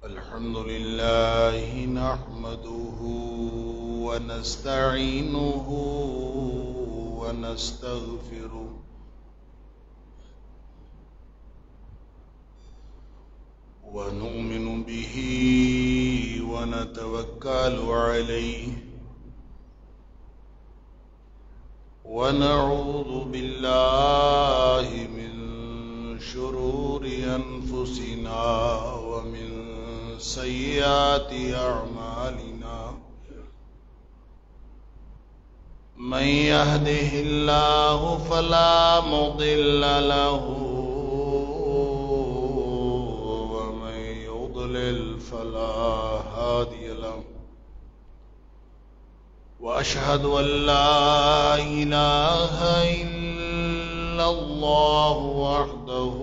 الحمد لله نحمده ونستعينه ونستغفره ونؤمن به ونتوكل عليه ونعوذ بالله من شرور أنفسنا ومن سيئات أعمالنا من يهده الله فلا مضل له ومن يضلل فلا هادي له وأشهد أن لا إله إلا الله وحده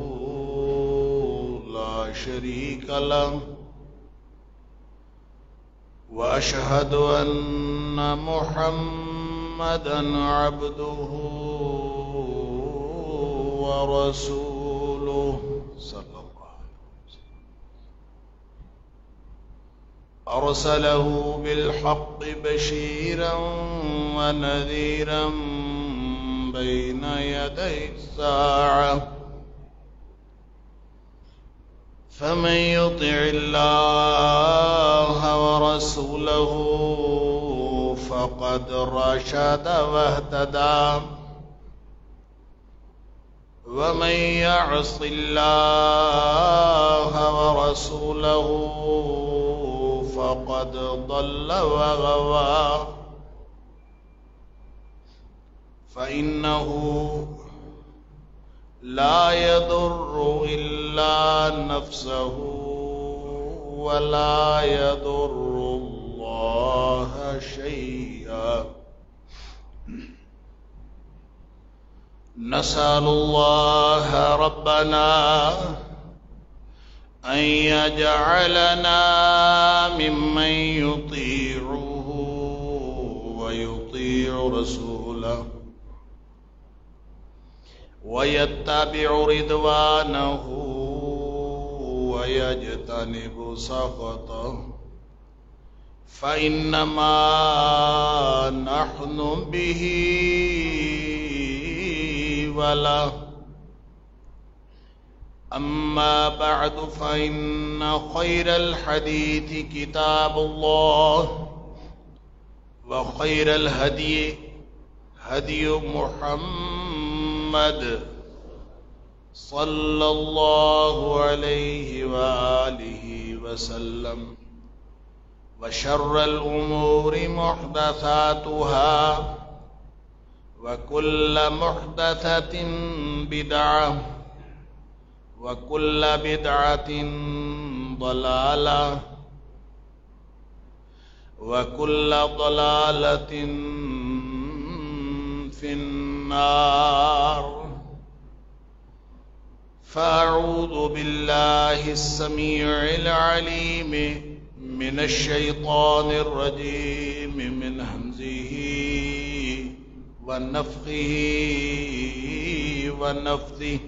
لا شريك له وأشهد أن محمدًا عبده ورسوله صلى الله عليه وسلم أرسله بالحق بشيرا ونذيرا بين يدي الساعة فمن يطع الله ورسوله فقد رشد واهتدى ومن يعص الله ورسوله فقد ضل وغوى فإنه لا يضر إلا نفسه ولا يضر الله شيئا نسأل الله ربنا أن يجعلنا ممن يطيعه ويطيع رسوله ويتبع رضوانه ويجتنب سخطه فإنما نحن به وله أما بعد فإن خير الحديث كتاب الله وخير الهدي هدي محمد صلى الله عليه وآله وسلم وشر الأمور محدثاتها وكل محدثة بدعة وكل بدعة ضلالة وكل ضلالة في النار فأعوذ بالله السميع العليم من الشيطان الرجيم من همزه ونفخه ونفثه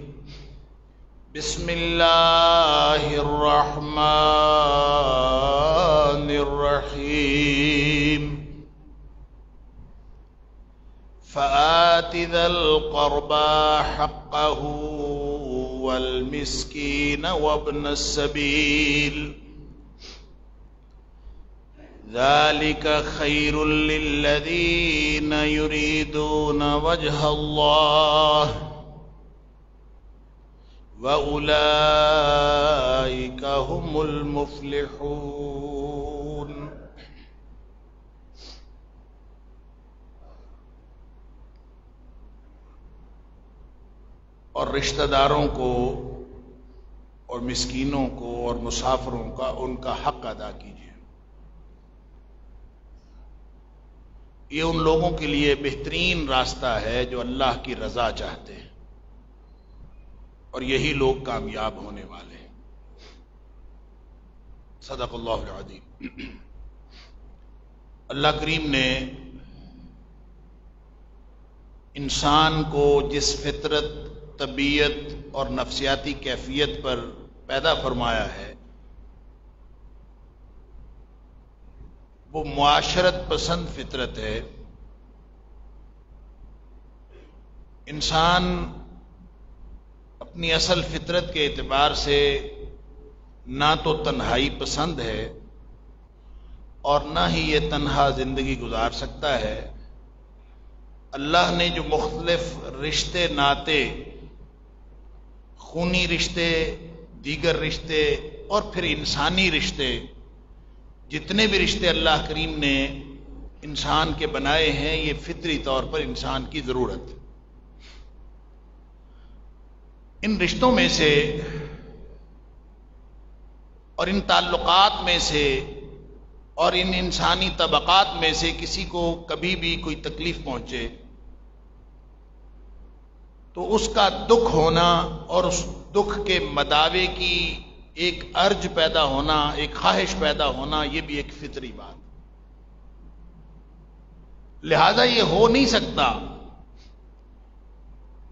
بسم الله الرحمن الرحيم فآت ذا القربى حقه والمسكين وابن السبيل ذلك خير للذين يريدون وجه الله وأولئك هم المفلحون اور رشتہ داروں کو اور مسکینوں کو اور مسافروں کا ان کا حق ادا کیجیے. یہ ان لوگوں کے لیے بہترین راستہ ہے جو اللہ کی رضا چاہتے ہیں اور یہی لوگ کامیاب ہونے والے ہیں. صدق اللہ العظیم. اللہ کریم نے انسان کو جس فطرت، طبیعت اور نفسیاتی کیفیت پر پیدا فرمایا ہے وہ معاشرت پسند فطرت ہے۔ انسان اپنی اصل فطرت کے اعتبار سے نہ تو تنہائی پسند ہے اور نہ ہی یہ تنہا زندگی گزار سکتا ہے۔ اللہ نے جو مختلف رشتے ناتے، خونی رشتے، دیگر رشتے اور پھر انسانی رشتے، جتنے بھی رشتے اللہ کریم نے انسان کے بنائے ہیں، یہ فطری طور پر انسان کی ضرورت ہے۔ ان رشتوں میں سے اور ان تعلقات میں سے اور ان انسانی طبقات میں سے کسی کو کبھی بھی کوئی تکلیف پہنچے تو اس کا دکھ ہونا اور اس دکھ کے مداوے کی ایک ارج پیدا ہونا، ایک خواہش پیدا ہونا، یہ بھی ایک فطری بات۔ لہذا یہ ہو نہیں سکتا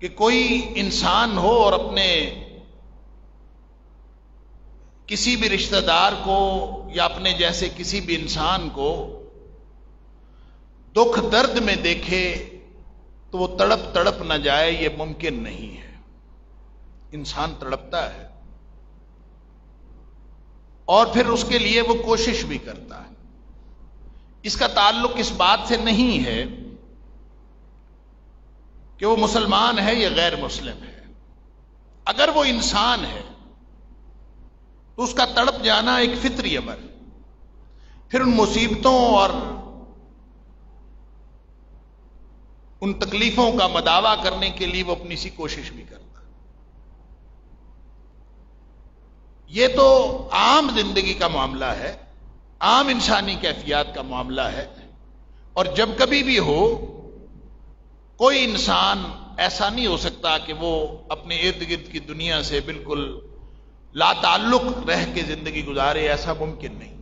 کہ کوئی انسان ہو اور اپنے کسی بھی رشتہ دار کو یا اپنے جیسے کسی بھی انسان کو دکھ درد میں دیکھے تو وہ تڑپ تڑپ نہ جائے، یہ ممکن نہیں ہے۔ انسان تڑپتا ہے اور پھر اس کے لیے وہ کوشش بھی کرتا ہے۔ اس کا تعلق اس بات سے نہیں ہے کہ وہ مسلمان ہے یا غیر مسلم ہے۔ اگر وہ انسان ہے تو اس کا تڑپ جانا ایک فطری امر ہے۔ پھر ان مصیبتوں اور ان تکلیفوں کا مداوع کرنے کے لیے وہ اپنی سی کوشش بھی کرتا ہے۔ یہ تو عام زندگی کا معاملہ ہے، عام انسانی کیفیات کا معاملہ ہے، اور جب کبھی بھی ہو کوئی انسان ایسا نہیں ہو سکتا کہ وہ اپنے ارد گرد کی دنیا سے بالکل لا تعلق رہ کے زندگی گزارے، ایسا ممکن نہیں۔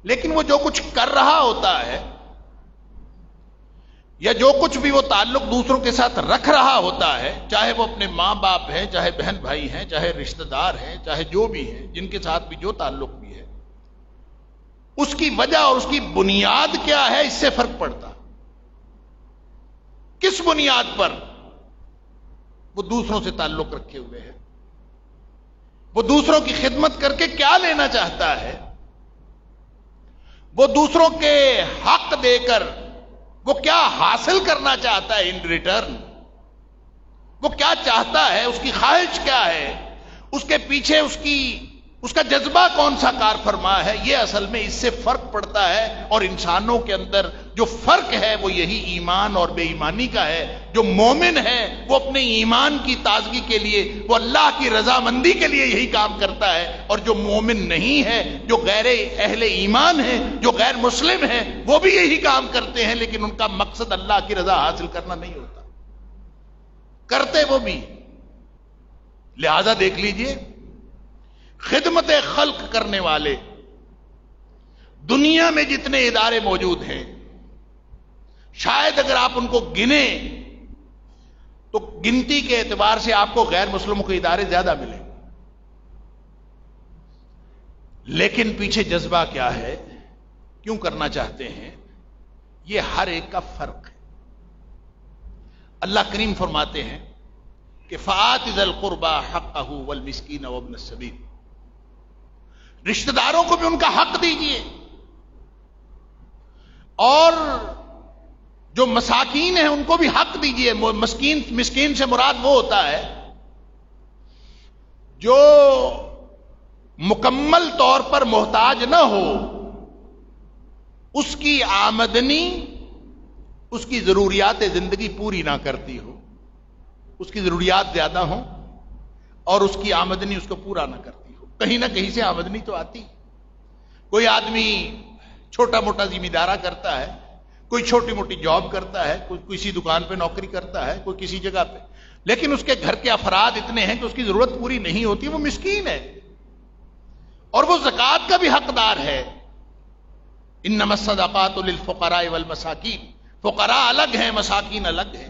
لیکن وہ جو کچھ کر رہا ہوتا ہے یا جو کچھ بھی وہ تعلق دوسروں کے ساتھ رکھ رہا ہوتا ہے، چاہے وہ اپنے ماں باپ ہیں، چاہے بہن بھائی ہیں، چاہے رشتہ دار ہیں، چاہے جو بھی ہیں، جن کے ساتھ بھی جو تعلق بھی ہے، اس کی وجہ اور اس کی بنیاد کیا ہے، اس سے فرق پڑتا۔ کس بنیاد پر وہ دوسروں سے تعلق رکھے ہوئے ہیں، وہ دوسروں کی خدمت کر کے کیا لینا چاہتا ہے، وہ دوسروں کے حق دے کر وہ کیا حاصل کرنا چاہتا ہے ان ریٹرن، وہ کیا چاہتا ہے، اس کی خواہش کیا ہے، اس کے پیچھے اس کا جذبہ کون سا کار فرما ہے، یہ اصل میں اس سے فرق پڑتا ہے۔ اور انسانوں کے اندر جو فرق ہے وہ یہی ایمان اور بے ایمانی کا ہے۔ جو مومن ہے وہ اپنے ایمان کی تازگی کے لیے، وہ اللہ کی رضامندی کے لیے یہی کام کرتا ہے، اور جو مومن نہیں ہے، جو غیر اہل ایمان ہے، جو غیر مسلم ہے، وہ بھی یہی کام کرتے ہیں، لیکن ان کا مقصد اللہ کی رضا حاصل کرنا نہیں ہوتا، کرتے وہ بھی۔ لہذا دیکھ لیجئے، خدمت خلق کرنے والے دنیا میں جتنے ادارے موجود ہیں، شاید اگر آپ ان کو گنیں تو گنتی کے اعتبار سے آپ کو غیر مسلموں کے ادارے زیادہ ملیں، لیکن پیچھے جذبہ کیا ہے، کیوں کرنا چاہتے ہیں، یہ ہر ایک کا فرق ہے۔ اللہ کریم فرماتے ہیں کہ فآت ذی القربى حقہ والمسکین وابن السبیل، رشتہ داروں کو بھی ان کا حق دیجیے، اور جو مساکین ہیں ان کو بھی حق دیجیے۔ مسکین سے مراد وہ ہوتا ہے جو مکمل طور پر محتاج نہ ہو، اس کی آمدنی اس کی ضروریات زندگی پوری نہ کرتی ہو، اس کی ضروریات زیادہ ہوں اور اس کی آمدنی اس کو پورا نہ کرتی ہو۔ کہیں نہ کہیں سے آمدنی تو آتی۔ کوئی آدمی چھوٹا موٹا ذمہ دارہ کرتا ہے، کوئی چھوٹی موٹی جاب کرتا ہے، کوئی کسی دکان پہ نوکری کرتا ہے، کوئی کسی جگہ پہ، لیکن اس کے گھر کے افراد اتنے ہیں کہ اس کی ضرورت پوری نہیں ہوتی، وہ مسکین ہے، اور وہ زکوٰۃ کا بھی حقدار ہے۔ انما الصدقات للفقراء والمساکین، فقراء الگ ہیں، مساکین الگ ہیں۔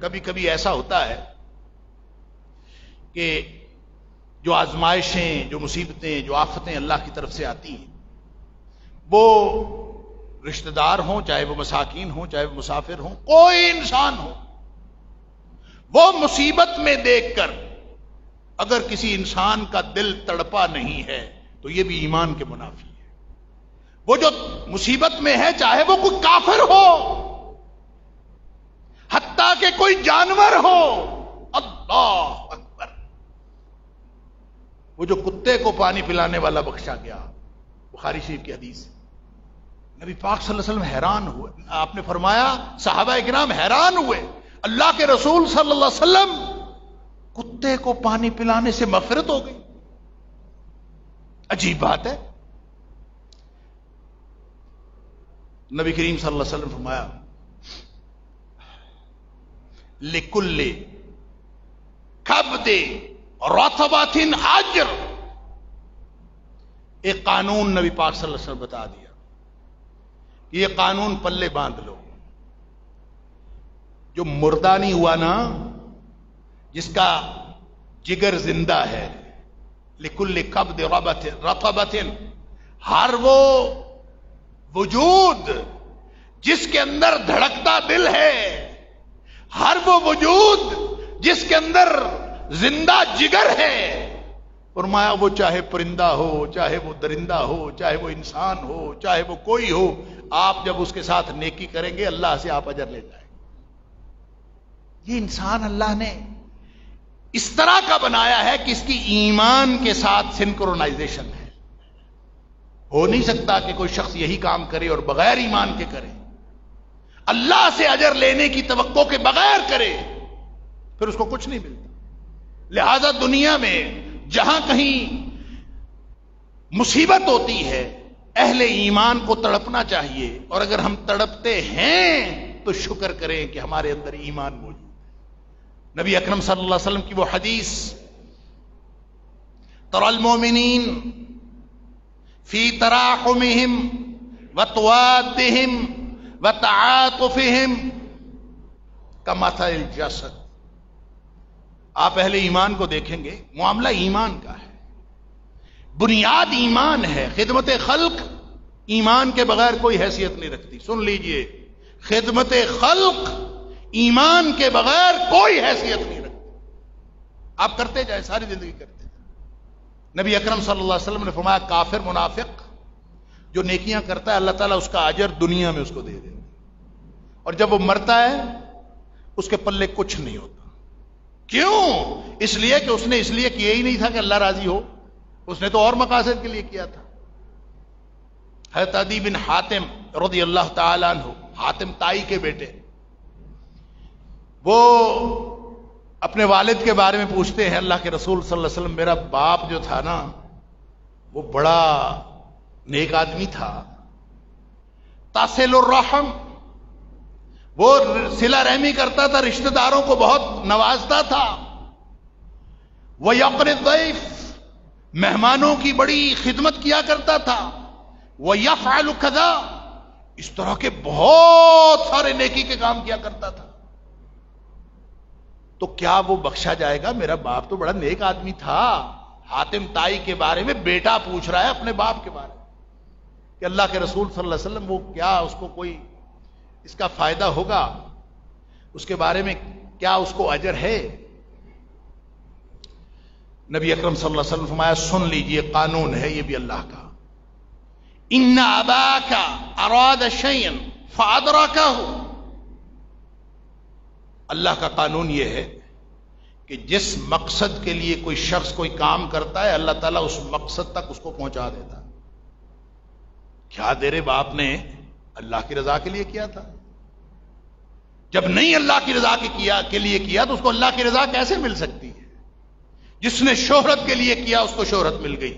کبھی کبھی ایسا ہوتا ہے کہ جو آزمائشیں، جو مصیبتیں، جو آفتیں اللہ کی طرف سے آتی ہیں، وہ رشتہ دار ہوں، چاہے وہ مساکین ہوں، چاہے وہ مسافر ہوں، کوئی انسان ہو، وہ مصیبت میں دیکھ کر اگر کسی انسان کا دل تڑپا نہیں ہے تو یہ بھی ایمان کے منافی ہے۔ وہ جو مصیبت میں ہے، چاہے وہ کوئی کافر ہو، حتیٰ کہ کوئی جانور ہو، اللہ اکبر، وہ جو کتے کو پانی پلانے والا بخشا گیا، بخاری شریف کی حدیث، نبی پاک صلی اللہ علیہ وسلم حیران ہوئے۔ آپ نے فرمایا صحابہ کرام حیران ہوئے، اللہ کے رسول صلی اللہ علیہ وسلم، کتے کو پانی پلانے سے مغفرت ہو گئی، عجیب بات ہے۔ نبی کریم صلی اللہ علیہ وسلم فرمایا لِكُلِّ كَبْدٍ رَطْبَةٍ اجر، ایک قانون نبی پاک صلی اللہ علیہ وسلم بتا دیا، یہ قانون پلے باندھ لو، جو مردہ نہیں ہوا نا، جس کا جگر زندہ ہے، لِكُلِّ كَبْدٍ رَطْبَةٍ، ہر وہ وجود جس کے اندر دھڑکتا دل ہے، ہر وہ وجود جس کے اندر زندہ جگر ہے، فرمایا وہ چاہے پرندہ ہو، چاہے وہ درندہ ہو، چاہے وہ انسان ہو، چاہے وہ کوئی ہو، آپ جب اس کے ساتھ نیکی کریں گے اللہ سے آپ اجر لے جائیں گے۔ یہ انسان اللہ نے اس طرح کا بنایا ہے کہ اس کی ایمان کے ساتھ سنکرونائزیشن ہے۔ ہو نہیں سکتا کہ کوئی شخص یہی کام کرے اور بغیر ایمان کے کرے، اللہ سے اجر لینے کی توقع کے بغیر کرے، پھر اس کو کچھ نہیں ملتا۔ لہذا دنیا میں جہاں کہیں مصیبت ہوتی ہے، اہل ایمان کو تڑپنا چاہیے، اور اگر ہم تڑپتے ہیں تو شکر کریں کہ ہمارے اندر ایمان موجود ہے۔ نبی اکرم صلی اللہ علیہ وسلم کی وہ حدیث، تری المؤمنین فی تراحمہم وتوادہم وتعاطفہم کمثل الجسد، آپ اہل ایمان کو دیکھیں گے، معاملہ ایمان کا ہے، بنیاد ایمان ہے، خدمت خلق ایمان کے بغیر کوئی حیثیت نہیں رکھتی۔ سن لیجئے، خدمت خلق ایمان کے بغیر کوئی حیثیت نہیں رکھتی، آپ کرتے جائیں، ساری زندگی کرتے جائیں۔ نبی اکرم صلی اللہ علیہ وسلم نے فرمایا کافر منافق جو نیکیاں کرتا ہے اللہ تعالیٰ اس کا اجر دنیا میں اس کو دے دے، اور جب وہ مرتا ہے اس کے پلے کچھ نہیں ہوتا۔ کیوں؟ اس لیے کہ اس نے اس لیے کیا ہی نہیں تھا کہ اللہ راضی ہو، اس نے تو اور مقاصد کے لیے کیا تھا۔ حضرت عدی بن حاتم رضی اللہ تعالی عنہ، حاتم تائی کے بیٹے، وہ اپنے والد کے بارے میں پوچھتے ہیں اللہ کے رسول صلی اللہ علیہ وسلم، میرا باپ جو تھا نا وہ بڑا نیک آدمی تھا، تاصل الرحم، وہ صلہ رحمی کرتا تھا، رشتہ داروں کو بہت نوازتا تھا، وَيَقْرِ الضَّيْفِ، مہمانوں کی بڑی خدمت کیا کرتا تھا، وَيَفْعَلُ كَذَا، اس طرح کے بہت سارے نیکی کے کام کیا کرتا تھا۔ تو کیا وہ بخشا جائے گا؟ میرا باپ تو بڑا نیک آدمی تھا۔ حاتم تائی کے بارے میں بیٹا پوچھ رہا ہے اپنے باپ کے بارے میں کہ اللہ کے رسول صلی اللہ علیہ وسلم، وہ کیا اس کو کوئی اس کا فائدہ ہوگا، اس کے بارے میں کیا اس کو اجر ہے؟ نبی اکرم صلی اللہ علیہ وسلم فرمایا سن لیجئے، قانون ہے یہ بھی اللہ کا، ان اباک اراد شیئا فادرکہ، اللہ کا قانون یہ ہے کہ جس مقصد کے لیے کوئی شخص کوئی کام کرتا ہے اللہ تعالیٰ اس مقصد تک اس کو پہنچا دیتا ہے۔ کیا تیرے باپ نے اللہ کی رضا کے لیے کیا تھا؟ جب نہیں اللہ کی رضا کے لیے کیا تو اس کو اللہ کی رضا کیسے مل سکتی ہے؟ جس نے شہرت کے لیے کیا اس کو شہرت مل گئی،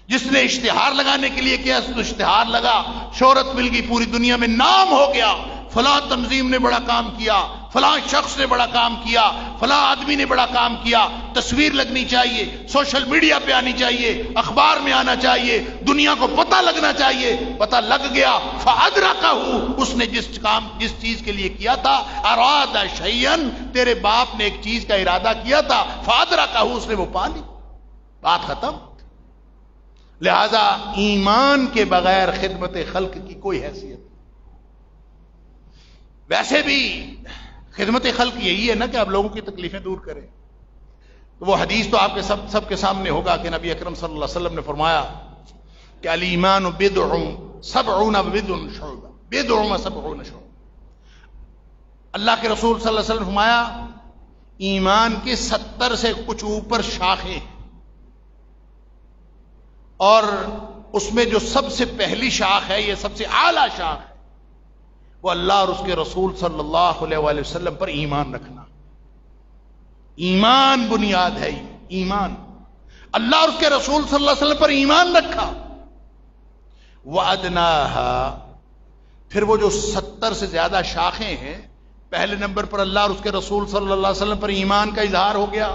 جس نے اشتہار لگانے کے لیے کیا اس کو اشتہار لگا، شہرت مل گئی، پوری دنیا میں نام ہو گیا، فلاں تنظیم نے بڑا کام کیا، فلاں شخص نے بڑا کام کیا، فلاں آدمی نے بڑا کام کیا، تصویر لگنی چاہیے، سوشل میڈیا پہ آنی چاہیے، اخبار میں آنا چاہیے، دنیا کو پتہ لگنا چاہیے. پتہ لگ گیا، فَأَدْرَكَهُ، اس نے جس چیز کے لیے کیا تھا، اراد شیئن، تیرے باپ نے ایک چیز کا ارادہ کیا تھا، فَأَدْرَكَهُ، اس نے وہ پا لی. بات ختم. لہذا ایمان کے بغیر خدمت خلق کی کوئی حیثیت نہیں. ویسے بھی خدمت خلق یہی ہے نا کہ آپ لوگوں کی تکلیفیں دور کریں. تو وہ حدیث تو آپ کے سب کے سامنے ہوگا کہ نبی اکرم صلی اللہ علیہ وسلم نے فرمایا کہ الایمان بضع سبعون شعبہ، بضع سبعون شعبہ. اللہ کے رسول صلی اللہ علیہ وسلم نے فرمایا ایمان کے 70 سے کچھ اوپر شاخیں ہیں، اور اس میں جو سب سے پہلی شاخ ہے، یہ سب سے اعلیٰ شاخ ہے، وہ اللہ اور اس کے رسول صلی اللہ علیہ وآلہ وسلم پر ایمان رکھنا. ایمان بنیاد ہے. ایمان، اللہ اور اس کے رسول صلی اللہ علیہ وسلم پر ایمان رکھا. وَأَدْنَاهَا، پھر وہ جو 70 سے زیادہ شاخیں ہیں، پہلے نمبر پر اللہ اور اس کے رسول صلی اللہ علیہ وسلم پر ایمان کا اظہار ہو گیا.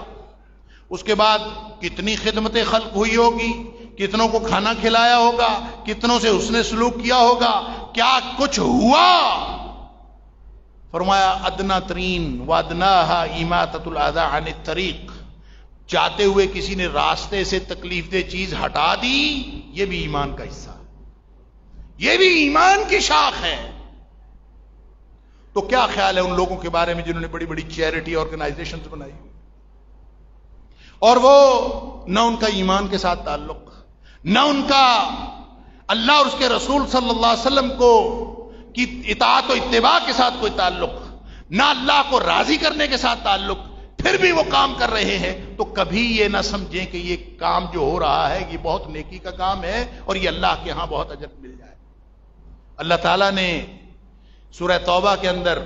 اس کے بعد کتنی خدمت خلق ہوئی ہوگی، کتنوں کو کھانا کھلایا ہوگا، کتنوں سے اس نے سلوک کیا ہوگا، کیا کچھ ہوا. فرمایا ادنا ترین وادناها اماطۃ الاذى عن الطریق، چاہتے ہوئے کسی نے راستے سے تکلیف دہ چیز ہٹا دی، یہ بھی ایمان کا حصہ ہے، یہ بھی ایمان کی شاخ ہے. تو کیا خیال ہے ان لوگوں کے بارے میں جنہوں نے بڑی بڑی چیریٹی آرگنائزیشنز بنائی، اور وہ نہ ان کا ایمان کے ساتھ تعلق، نہ ان کا اللہ اور اس کے رسول صلی اللہ علیہ وسلم کو کی اطاعت و اتباع کے ساتھ کوئی تعلق، نہ اللہ کو راضی کرنے کے ساتھ تعلق، پھر بھی وہ کام کر رہے ہیں. تو کبھی یہ نہ سمجھیں کہ یہ کام جو ہو رہا ہے یہ بہت نیکی کا کام ہے اور یہ اللہ کے ہاں بہت اجر مل جائے. اللہ تعالیٰ نے سورہ توبہ کے اندر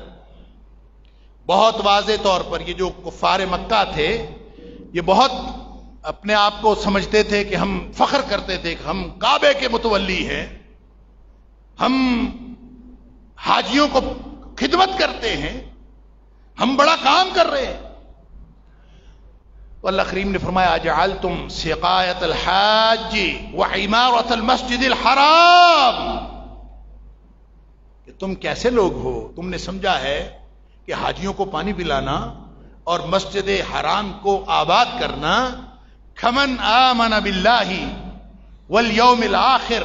بہت واضح طور پر، یہ جو کفار مکہ تھے یہ بہت اپنے آپ کو سمجھتے تھے کہ ہم فخر کرتے تھے کہ ہم کعبے کے متولی ہیں، ہم حاجیوں کو خدمت کرتے ہیں، ہم بڑا کام کر رہے ہیں. تو اللہ کریم نے فرمایا اجعلتم سقایۃ الحاج وعمارۃ المسجد الحرام، کہ تم کیسے لوگ ہو، تم نے سمجھا ہے کہ حاجیوں کو پانی پلانا اور مسجد حرام کو آباد کرنا، کمن آمن باللہ والیوم الآخر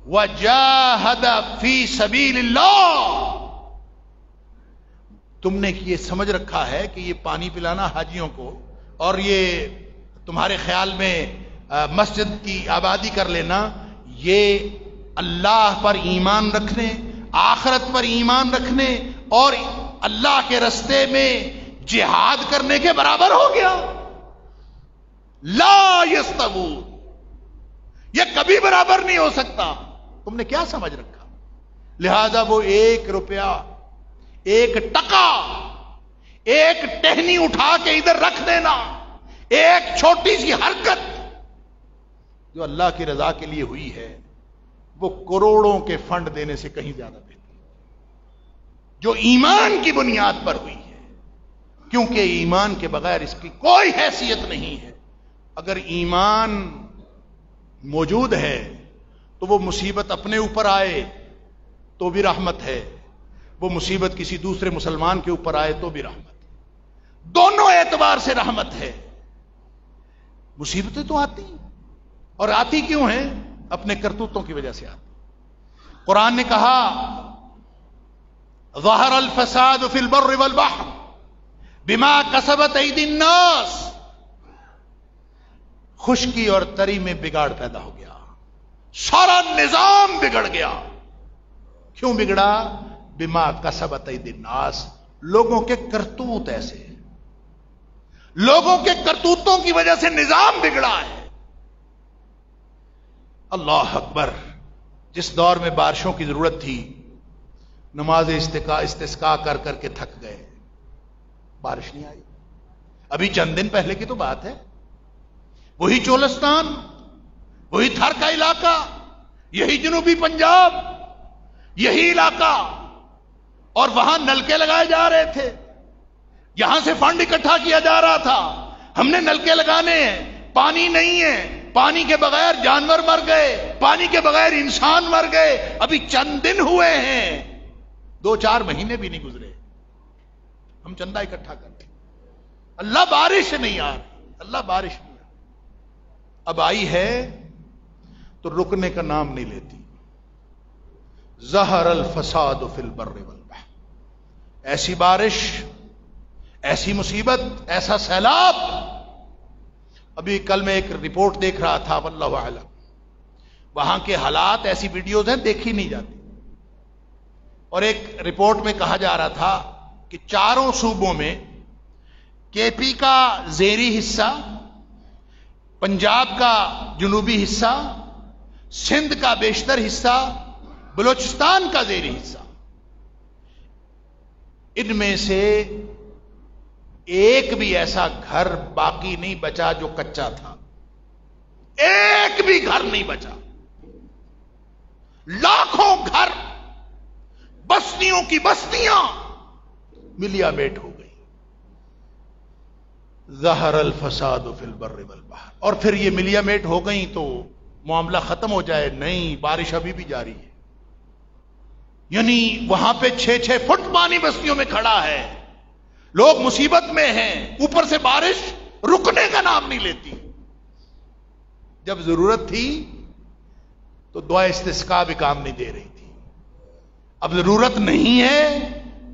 وجاہد فی سبیل اللہ، تم نے یہ سمجھ رکھا ہے کہ یہ پانی پلانا حاجیوں کو اور یہ تمہارے خیال میں مسجد کی آبادی کر لینا، یہ اللہ پر ایمان رکھنے، آخرت پر ایمان رکھنے اور اللہ کے رستے میں جہاد کرنے کے برابر ہو گیا. لا یستوون، یہ کبھی برابر نہیں ہو سکتا. تم نے کیا سمجھ رکھا؟ لہذا وہ 1 روپیہ، 1 ٹکا، 1 ٹہنی اٹھا کے ادھر رکھ دینا، ایک چھوٹی سی حرکت جو اللہ کی رضا کے لیے ہوئی ہے، وہ کروڑوں کے فنڈ دینے سے کہیں زیادہ بہتر، جو ایمان کی بنیاد پر ہوئی ہے. کیونکہ ایمان کے بغیر اس کی کوئی حیثیت نہیں ہے. اگر ایمان موجود ہے تو وہ مصیبت اپنے اوپر آئے تو بھی رحمت ہے، وہ مصیبت کسی دوسرے مسلمان کے اوپر آئے تو بھی رحمت ہے. دونوں اعتبار سے رحمت ہے. مصیبتیں تو آتی ہیں، اور آتی کیوں ہیں؟ اپنے کرتوتوں کی وجہ سے آتی. قرآن نے کہا ظہر الفساد فی البر والبحر بما کسبت ایدی الناس، خشکی اور تری میں بگاڑ پیدا ہو گیا، سارا نظام بگڑ گیا. کیوں بگڑا؟ بما کسبت ایدی الناس، لوگوں کے کرتوت ایسے، لوگوں کے کرتوتوں کی وجہ سے نظام بگڑا ہے. اللہ اکبر. جس دور میں بارشوں کی ضرورت تھی، نماز استسقاء کر کر کے تھک گئے، بارش نہیں آئی. ابھی چند دن پہلے کی تو بات ہے، وہی چولستان، وہی تھر کا علاقہ، یہی جنوبی پنجاب، یہی علاقہ اور وہاں نلکے لگائے جا رہے تھے، یہاں سے فنڈ اکٹھا کیا جا رہا تھا، ہم نے نلکے لگانے ہیں، پانی نہیں ہے، پانی کے بغیر جانور مر گئے، پانی کے بغیر انسان مر گئے، ابھی چند دن ہوئے ہیں، 2-4 مہینے بھی نہیں گزرے، ہم چندہ اکٹھا کرتے، اللہ بارش نہیں آ رہی، اللہ بارش نہیں آ رہی، اب آئی ہے تو رکنے کا نام نہیں لیتی۔ ظہر الفساد فی البر والبحر، ایسی بارش، ایسی مصیبت، ایسا سیلاب۔ ابھی کل میں ایک رپورٹ دیکھ رہا تھا، واللہ اعلم، وہاں کے حالات، ایسی ویڈیوز ہیں دیکھی نہیں جاتی، اور ایک رپورٹ میں کہا جا رہا تھا کہ 4 صوبوں میں، کے پی کا زیری حصہ، پنجاب کا جنوبی حصہ، سندھ کا بیشتر حصہ، بلوچستان کا زیری حصہ، ان میں سے ایک بھی ایسا گھر باقی نہیں بچا جو کچا تھا، ایک بھی گھر نہیں بچا، لاکھوں گھر، بستیوں کی بستیاں ملیا میٹ ہو گئی۔ ظہر الفساد فی البر والبحر، اور پھر یہ ملیا میٹ ہو گئی تو معاملہ ختم ہو جائے؟ نہیں، بارش ابھی بھی جاری ہے، یعنی وہاں پہ 6-6 فٹ پانی بستیوں میں کھڑا ہے، لوگ مصیبت میں ہیں، اوپر سے بارش رکنے کا نام نہیں لیتی۔ جب ضرورت تھی تو دعا استسقاء بھی کام نہیں دے رہی تھی، اب ضرورت نہیں ہے،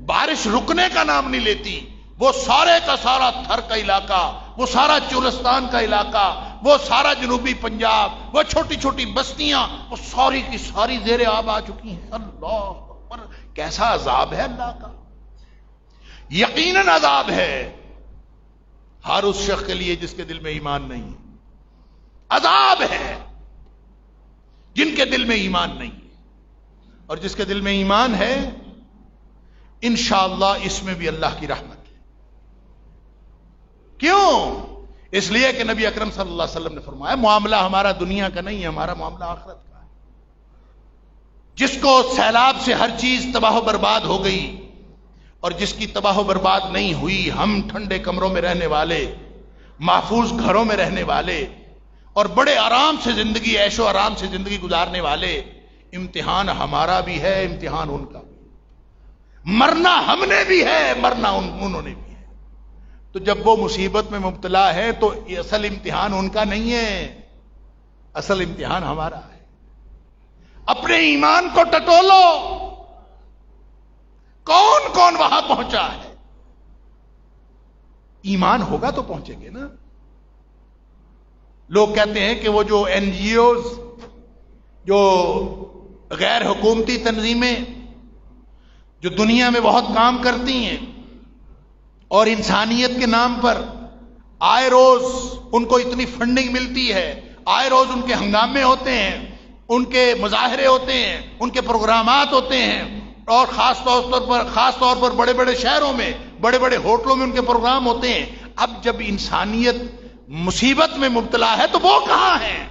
بارش رکنے کا نام نہیں لیتی۔ وہ سارے کا سارا تھر کا علاقہ، وہ سارا چولستان کا علاقہ، وہ سارا جنوبی پنجاب، وہ چھوٹی چھوٹی بستیاں، وہ ساری کی ساری زیر آب آ چکی ہیں۔ اللہ اکبر، کیسا عذاب ہے اللہ کا، یقیناً عذاب ہے ہر اس شخص کے لیے جس کے دل میں ایمان نہیں ہے، عذاب ہے جن کے دل میں ایمان نہیں ہے، اور جس کے دل میں ایمان ہے انشاءاللہ اس میں بھی اللہ کی رحمت ہے۔ کیوں؟ اس لیے کہ نبی اکرم صلی اللہ علیہ وسلم نے فرمایا معاملہ ہمارا دنیا کا نہیں ہے، ہمارا معاملہ آخرت کا ہے۔ جس کو سیلاب سے ہر چیز تباہ و برباد ہو گئی، اور جس کی تباہ و برباد نہیں ہوئی، ہم ٹھنڈے کمروں میں رہنے والے، محفوظ گھروں میں رہنے والے، اور بڑے آرام سے زندگی، عیش و آرام سے زندگی گزارنے والے، امتحان ہمارا بھی ہے، امتحان ان کا بھی، مرنا ہم نے بھی ہے، مرنا انہوں نے بھی ہے۔ تو جب وہ مصیبت میں مبتلا ہے تو اصل امتحان ان کا نہیں ہے، اصل امتحان ہمارا ہے۔ اپنے ایمان کو ٹٹولو، کون کون وہاں پہنچا ہے؟ ایمان ہوگا تو پہنچیں گے نا۔ لوگ کہتے ہیں کہ وہ جو این جی اوز، جو غیر حکومتی تنظیمیں جو دنیا میں بہت کام کرتی ہیں اور انسانیت کے نام پر آئے روز ان کو اتنی فنڈنگ ملتی ہے، آئے روز ان کے ہنگامے ہوتے ہیں، ان کے مظاہرے ہوتے ہیں، ان کے پروگرامات ہوتے ہیں، اور خاص طور پر بڑے بڑے شہروں میں، بڑے بڑے ہوٹلوں میں ان کے پروگرام ہوتے ہیں۔ اب جب انسانیت مصیبت میں مبتلا ہے تو وہ کہاں ہیں؟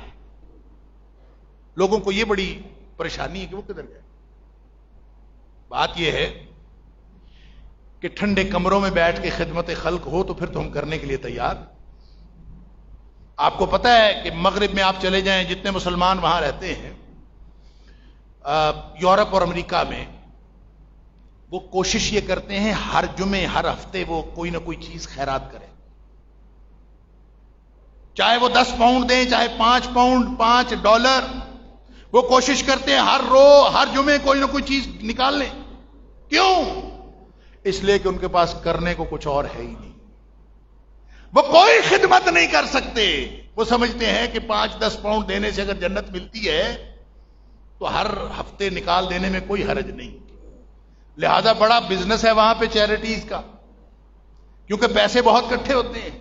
لوگوں کو یہ بڑی پریشانی ہے کہ وہ کدھر گئے۔ بات یہ ہے کہ ٹھنڈے کمروں میں بیٹھ کے خدمت خلق ہو تو پھر تو ہم کرنے کے لیے تیار۔ آپ کو پتہ ہے کہ مغرب میں آپ چلے جائیں، جتنے مسلمان وہاں رہتے ہیں، یورپ اور امریکہ میں، وہ کوشش یہ کرتے ہیں ہر جمعے، ہر ہفتے وہ کوئی نہ کوئی چیز خیرات کریں، چاہے وہ 10 پاؤنڈ دیں، چاہے 5 پاؤنڈ، $5، وہ کوشش کرتے ہیں ہر جمعے کوئی نہ کوئی چیز نکال لیں۔ کیوں؟ اس لیے کہ ان کے پاس کرنے کو کچھ اور ہے ہی نہیں، وہ کوئی خدمت نہیں کر سکتے۔ وہ سمجھتے ہیں کہ 5-10 پاؤنڈ دینے سے اگر جنت ملتی ہے تو ہر ہفتے نکال دینے میں کوئی حرج نہیں، لہذا بڑا بزنس ہے وہاں پہ چیریٹیز کا، کیونکہ پیسے بہت اکٹھے ہوتے ہیں۔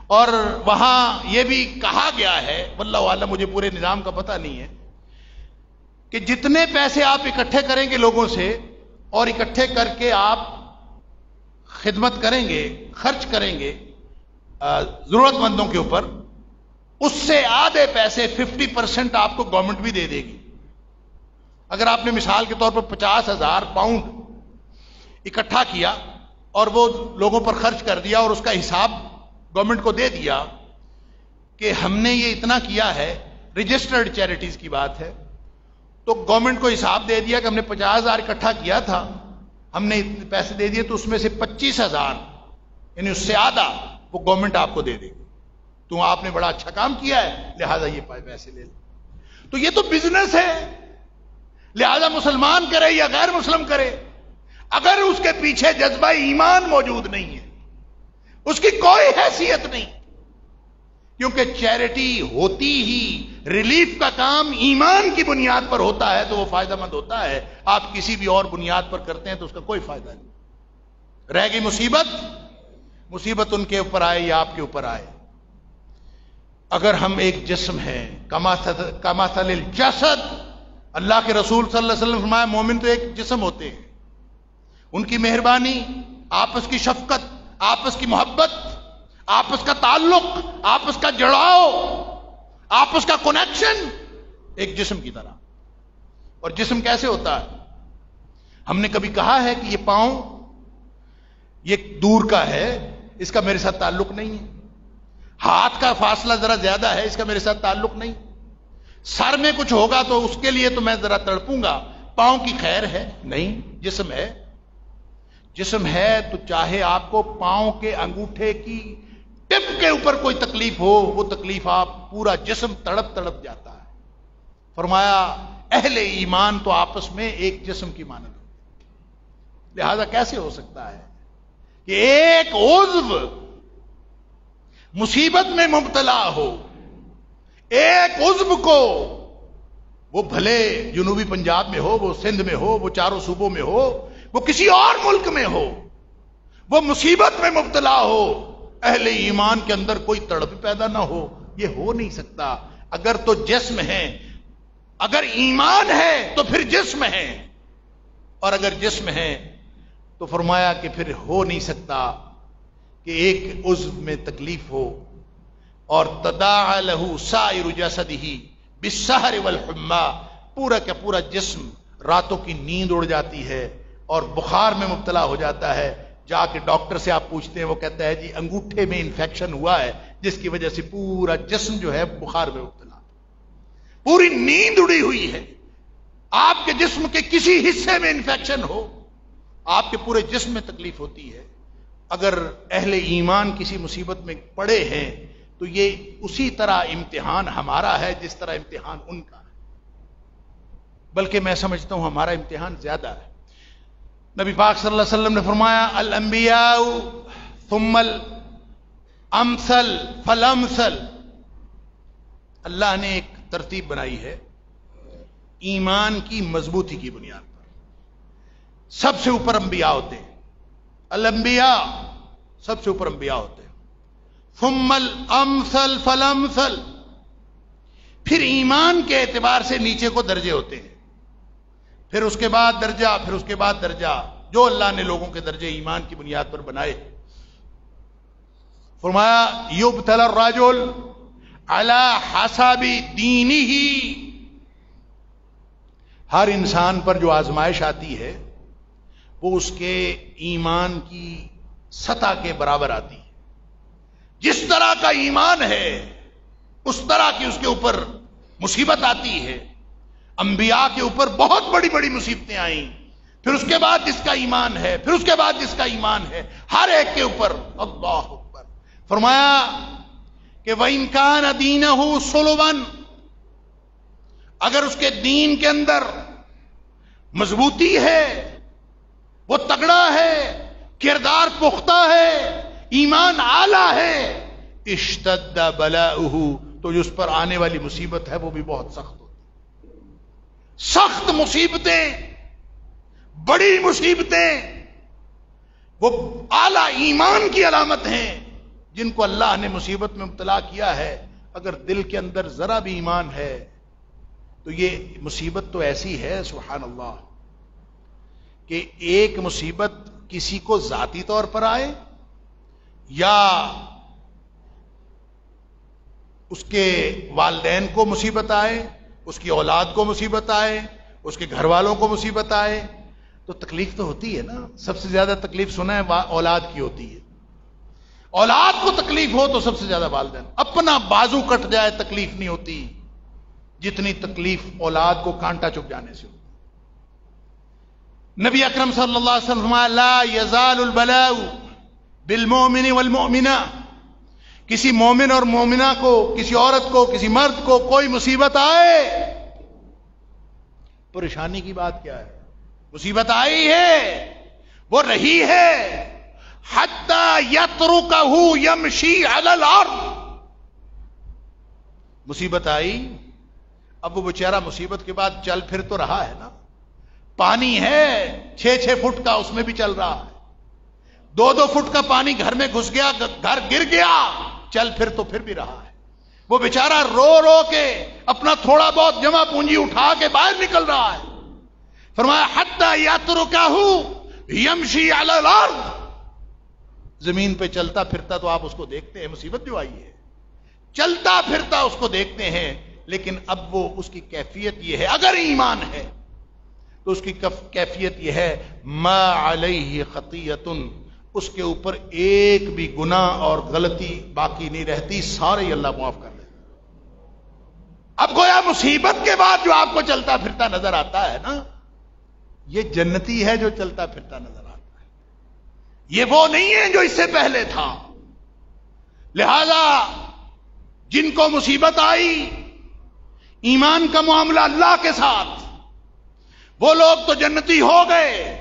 اور وہاں یہ بھی کہا گیا ہے، واللہ اعلم، مجھے پورے نظام کا پتہ نہیں ہے، کہ جتنے پیسے آپ اکٹھے کریں گے لوگوں سے اور اکٹھے کر کے آپ خدمت کریں گے، خرچ کریں گے ضرورت مندوں کے اوپر، اس سے آدھے پیسے 50% آپ کو گورنمنٹ بھی دے دے گی۔ اگر آپ نے مثال کے طور پر 50,000 پاؤنڈ اکٹھا کیا اور وہ لوگوں پر خرچ کر دیا اور اس کا حساب گورنمنٹ کو دے دیا کہ ہم نے یہ اتنا کیا ہے، رجسٹرڈ چیریٹیز کی بات ہے، تو گورنمنٹ کو حساب دے دیا کہ ہم نے 50,000 اکٹھا کیا تھا، ہم نے اتنے پیسے دے دیے، تو اس میں سے 25,000 یعنی اس سے آدھا وہ گورنمنٹ آپ کو دے دے گی، تو آپ نے بڑا اچھا کام کیا ہے لہذا یہ پیسے لے لیں۔ تو یہ تو بزنس ہے، لہذا مسلمان کرے یا غیر مسلم کرے، اگر اس کے پیچھے جذبہ ایمان موجود نہیں ہے، اس کی کوئی حیثیت نہیں، کیونکہ چیریٹی ہوتی ہی ریلیف کا کام ایمان کی بنیاد پر ہوتا ہے تو وہ فائدہ مند ہوتا ہے۔ آپ کسی بھی اور بنیاد پر کرتے ہیں تو اس کا کوئی فائدہ نہیں۔ رہ گئی مصیبت ان کے اوپر آئے یا آپ کے اوپر آئے۔ اگر ہم ایک جسم ہیں، کمثل الجسد، اللہ کے رسول صلی اللہ علیہ وسلم نے فرمایا مومن تو ایک جسم ہوتے ہیں، ان کی مہربانی، آپس کی شفقت، آپس کی محبت، آپس کا تعلق، آپس کا جڑاؤ، آپس کا کنیکشن ایک جسم کی طرح۔ اور جسم کیسے ہوتا ہے؟ ہم نے کبھی کہا ہے کہ یہ پاؤں یہ دور کا ہے، اس کا میرے ساتھ تعلق نہیں ہے، ہاتھ کا فاصلہ ذرا زیادہ ہے، اس کا میرے ساتھ تعلق نہیں، سر میں کچھ ہوگا تو اس کے لیے تو میں ذرا تڑپوں گا، پاؤں کی خیر ہے نہیں، جسم ہے تو چاہے آپ کو پاؤں کے انگوٹھے کی ٹپ کے اوپر کوئی تکلیف ہو، وہ تکلیف آپ پورا جسم تڑپ جاتا ہے۔ فرمایا اہل ایمان تو آپس میں ایک جسم کی مانند ہو، لہذا کیسے ہو سکتا ہے کہ ایک عضو مصیبت میں مبتلا ہو، ایک عضو کو، وہ بھلے جنوبی پنجاب میں ہو، وہ سندھ میں ہو، وہ چاروں صوبوں میں ہو، وہ کسی اور ملک میں ہو، وہ مصیبت میں مبتلا ہو، اہل ایمان کے اندر کوئی تڑپ پیدا نہ ہو، یہ ہو نہیں سکتا۔ اگر تو جسم ہے، اگر ایمان ہے تو پھر جسم ہے، اور اگر جسم ہے تو فرمایا کہ پھر ہو نہیں سکتا کہ ایک عضو میں تکلیف ہو۔ اور تداعى له سائر جسده بالسهر والحمى، پورا کا پورا جسم راتوں کی نیند اڑ جاتی ہے اور بخار میں مبتلا ہو جاتا ہے، جا کے ڈاکٹر سے آپ پوچھتے ہیں، وہ کہتا ہے جی انگوٹھے میں انفیکشن ہوا ہے جس کی وجہ سے پورا جسم جو ہے بخار میں مبتلا، پوری نیند اڑی ہوئی ہے۔ آپ کے جسم کے کسی حصے میں انفیکشن ہو، آپ کے پورے جسم میں تکلیف ہوتی ہے۔ اگر اہل ایمان کسی مصیبت میں پڑے ہیں تو یہ اسی طرح امتحان ہمارا ہے جس طرح امتحان ان کا ہے، بلکہ میں سمجھتا ہوں ہمارا امتحان زیادہ ہے۔ نبی پاک صلی اللہ علیہ وسلم نے فرمایا الانبیاء ثم الامثل فالامثل، اللہ نے ایک ترتیب بنائی ہے ایمان کی مضبوطی کی بنیاد پر۔ سب سے اوپر انبیاء ہوتے ہیں، الانبیاء سب سے اوپر انبیاء ہوتے ہیں، ثم الامثل فالامثل، پھر ایمان کے اعتبار سے نیچے کو درجے ہوتے ہیں، پھر اس کے بعد درجہ، پھر اس کے بعد درجہ، جو اللہ نے لوگوں کے درجے ایمان کی بنیاد پر بنائے۔ فرمایا یبتلی الرجل علی حسب دینہ، ہر انسان پر جو آزمائش آتی ہے وہ اس کے ایمان کی سطح کے برابر آتی ہے۔ جس طرح کا ایمان ہے اس طرح کی اس کے اوپر مصیبت آتی ہے۔ انبیاء کے اوپر بہت بڑی بڑی مصیبتیں آئیں، پھر اس کے بعد جس کا ایمان ہے، پھر اس کے بعد جس کا ایمان ہے، ہر ایک کے اوپر اللہ اکبر۔ فرمایا کہ وَإِن كَانَ دِينَهُ صُلُبًا، اگر اس کے دین کے اندر مضبوطی ہے، وہ تگڑا ہے، کردار پختہ ہے، ایمان اعلیٰ ہے، اشتد بلاؤہ، تو اس پر آنے والی مصیبت ہے وہ بھی بہت سخت ہوتی ہے۔ سخت مصیبتیں، بڑی مصیبتیں، وہ اعلیٰ ایمان کی علامت ہیں۔ جن کو اللہ نے مصیبت میں مبتلا کیا ہے، اگر دل کے اندر ذرا بھی ایمان ہے تو یہ مصیبت تو ایسی ہے سبحان اللہ کہ ایک مصیبت کسی کو ذاتی طور پر آئے یا اس کے والدین کو مصیبت آئے، اس کی اولاد کو مصیبت آئے، اس کے گھر والوں کو مصیبت آئے، تو تکلیف تو ہوتی ہے نا. سب سے زیادہ تکلیف سنا ہے اولاد کی ہوتی ہے. اولاد کو تکلیف ہو تو سب سے زیادہ والدین. اپنا بازو کٹ جائے تکلیف نہیں ہوتی جتنی تکلیف اولاد کو کانٹا چپ جانے سے ہوتی. نبی اکرم صلی اللہ علیہ وسلم لا یزال البلاء بالمؤمن والمؤمنہ. کسی مومن اور مومنہ کو، کسی عورت کو، کسی مرد کو کوئی مصیبت آئے، پریشانی کی بات کیا ہے، مصیبت آئی ہے، وہ رہی ہے، حتی یترکہ یمشی علی الارض. مصیبت آئی، اب وہ بیچارہ مصیبت کے بعد چل پھر تو رہا ہے نا. پانی ہے 6 فٹ کا، اس میں بھی چل رہا ہے. 2 فٹ کا پانی گھر میں گھس گیا، گھر گر گیا، چل پھر تو پھر بھی رہا ہے. وہ بیچارہ رو رو کے اپنا تھوڑا بہت جمع پونجی اٹھا کے باہر نکل رہا ہے. فرمایا حتی یترکہ یمشی علی الارض. زمین پہ چلتا پھرتا تو آپ اس کو دیکھتے ہیں، مصیبت جو آئی ہے چلتا پھرتا اس کو دیکھتے ہیں. لیکن اب وہ اس کی کیفیت یہ ہے، اگر ایمان ہے تو اس کی کیفیت یہ ہے ما علیہ خطیۃ، اس کے اوپر ایک بھی گناہ اور غلطی باقی نہیں رہتی، سارے اللہ معاف کر دیتے. اب گویا مصیبت کے بعد جو آپ کو چلتا پھرتا نظر آتا ہے نا، یہ جنتی ہے جو چلتا پھرتا نظر آتا ہے. یہ وہ نہیں ہے جو اس سے پہلے تھا. لہذا جن کو مصیبت آئی، ایمان کا معاملہ اللہ کے ساتھ، وہ لوگ تو جنتی ہو گئے.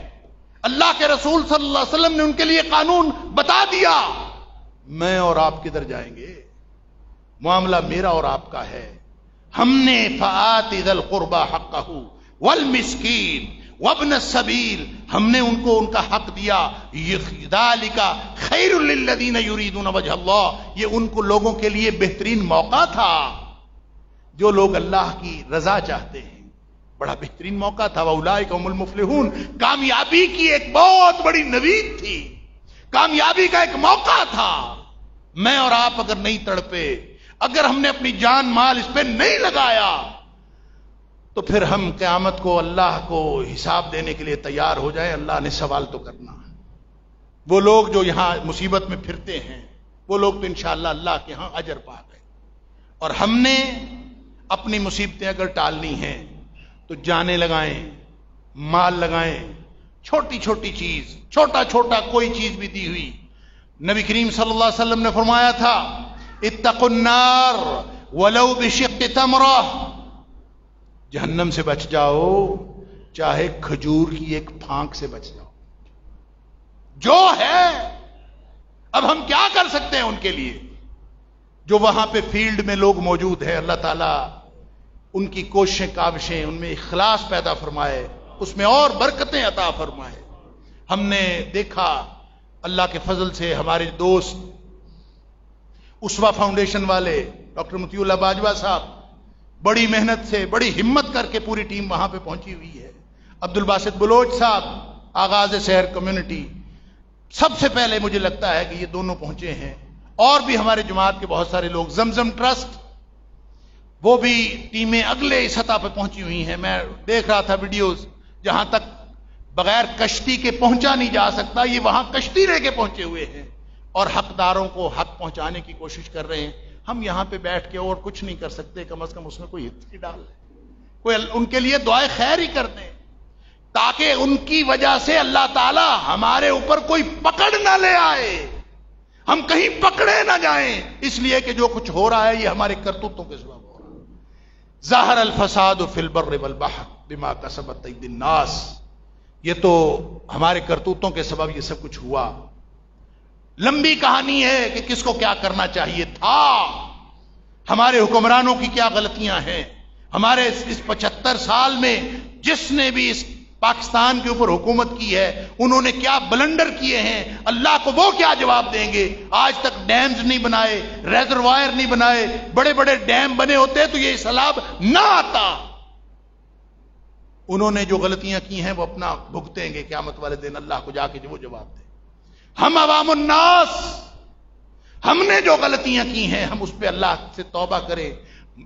اللہ کے رسول صلی اللہ علیہ وسلم نے ان کے لیے قانون بتا دیا، میں اور آپ کدھر جائیں گے، معاملہ میرا اور آپ کا ہے. ہم نے فآت ذی القربى حقہ والمسکین وابن السبیل، ہم نے ان کو ان کا حق دیا. ذالک خیر للذین یریدون وجہ اللہ، یہ ان کو لوگوں کے لیے بہترین موقع تھا جو لوگ اللہ کی رضا چاہتے ہیں. بڑا بہترین موقع تھا. وَأُولَٰئِكَ هُمُ الْمُفْلِحُونَ، کامیابی کی ایک بہت بڑی نوید تھی، کامیابی کا ایک موقع تھا. میں اور آپ اگر نہیں تڑپے، اگر ہم نے اپنی جان مال اس پہ نہیں لگایا، تو پھر ہم قیامت کو اللہ کو حساب دینے کے لیے تیار ہو جائیں. اللہ نے سوال تو کرنا ہے. وہ لوگ جو یہاں مصیبت میں پھرتے ہیں، وہ لوگ تو انشاءاللہ اللہ کے ہاں اجر پا گئے. اور ہم نے اپنی مصیبتیں اگر ٹالنی ہیں تو جانیں لگائیں، مال لگائیں. چھوٹی چھوٹی چیز، چھوٹا چھوٹا کوئی چیز بھی دی ہوئی. نبی کریم صلی اللہ علیہ وسلم نے فرمایا تھا اتقوا النار ولو بشق تمرہ، جہنم سے بچ جاؤ چاہے کھجور کی ایک پھانک سے بچ جاؤ. جو ہے اب ہم کیا کر سکتے ہیں ان کے لیے جو وہاں پہ فیلڈ میں لوگ موجود ہیں. اللہ تعالیٰ ان کی کوششیں کاوشیں، ان میں اخلاص پیدا فرمائے، اس میں اور برکتیں عطا فرمائے. ہم نے دیکھا اللہ کے فضل سے ہمارے دوست اسوا فاؤنڈیشن والے ڈاکٹر مطیع اللہ باجوہ صاحب بڑی محنت سے، بڑی ہمت کر کے پوری ٹیم وہاں پہ پہنچی ہوئی ہے. عبد الباسط بلوچ صاحب آغاز شہر کمیونٹی، سب سے پہلے مجھے لگتا ہے کہ یہ دونوں پہنچے ہیں. اور بھی ہمارے جماعت کے بہت سارے لوگ، زمزم ٹرسٹ، وہ بھی ٹیمیں اگلے سطح پہ پہنچی ہوئی ہیں. میں دیکھ رہا تھا ویڈیوز، جہاں تک بغیر کشتی کے پہنچا نہیں جا سکتا، یہ وہاں کشتی لے کے پہنچے ہوئے ہیں اور حقداروں کو حق پہنچانے کی کوشش کر رہے ہیں. ہم یہاں پہ بیٹھ کے اور کچھ نہیں کر سکتے، کم از کم اس میں کوئی حصہ ڈال لیں، کوئی ان کے لیے دعائے خیر ہی کر دیں، تاکہ ان کی وجہ سے اللہ تعالی ہمارے اوپر کوئی پکڑ نہ لے آئے، ہم کہیں پکڑے نہ جائیں. اس لیے کہ جو کچھ ہو رہا ہے یہ ہمارے کرتوتوں کے سبب ہو رہا ہے. ظاہر الفساد فی البر والبحر بما کسبت ایدی الناس، یہ تو ہمارے کرتوتوں کے سبب یہ سب کچھ ہوا. لمبی کہانی ہے کہ کس کو کیا کرنا چاہیے تھا، ہمارے حکمرانوں کی کیا غلطیاں ہیں، ہمارے اس 75 سال میں جس نے بھی اس پاکستان کے اوپر حکومت کی ہے انہوں نے کیا بلنڈر کیے ہیں، اللہ کو وہ کیا جواب دیں گے. آج تک ڈیمز نہیں بنائے، ریزروائر نہیں بنائے، بڑے بڑے ڈیم بنے ہوتے تو یہ سیلاب نہ آتا. انہوں نے جو غلطیاں کی ہیں وہ اپنا بھگتیں گے قیامت والے دن، اللہ کو جا کے وہ جواب دیں. ہم عوام الناس، ہم نے جو غلطیاں کی ہیں ہم اس پہ اللہ سے توبہ کریں،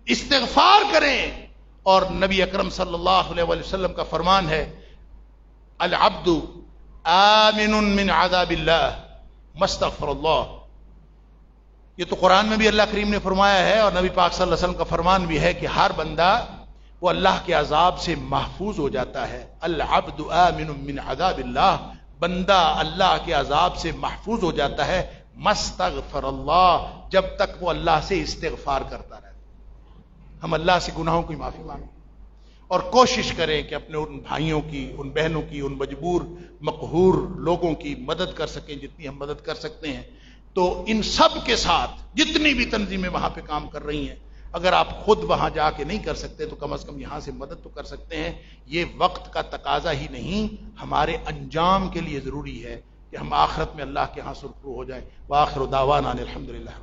استغفار کریں. اور نبی اکرم صلی اللہ علیہ وسلم کا فرمان ہے العبد آمن من عذاب اللہ مستغفر اللہ. یہ تو قرآن میں بھی اللہ کریم نے فرمایا ہے اور نبی پاک صلی اللہ علیہ وسلم کا فرمان بھی ہے کہ ہر بندہ وہ اللہ کے عذاب سے محفوظ ہو جاتا ہے. العبد آمن من عذاب اللہ، بندہ اللہ کے عذاب سے محفوظ ہو جاتا ہے مستغفر اللہ، جب تک وہ اللہ سے استغفار کرتا رہتا. ہم اللہ سے گناہوں کی معافی مانگیں اور کوشش کریں کہ اپنے ان بھائیوں کی، ان بہنوں کی، ان مجبور مقہور لوگوں کی مدد کر سکیں جتنی ہم مدد کر سکتے ہیں. تو ان سب کے ساتھ جتنی بھی تنظیمیں وہاں پہ کام کر رہی ہیں، اگر آپ خود وہاں جا کے نہیں کر سکتے تو کم از کم یہاں سے مدد تو کر سکتے ہیں. یہ وقت کا تقاضا ہی نہیں، ہمارے انجام کے لیے ضروری ہے کہ ہم آخرت میں اللہ کے ہاں سرخرو ہو جائیں. وآخر دعوانا الحمدللہ.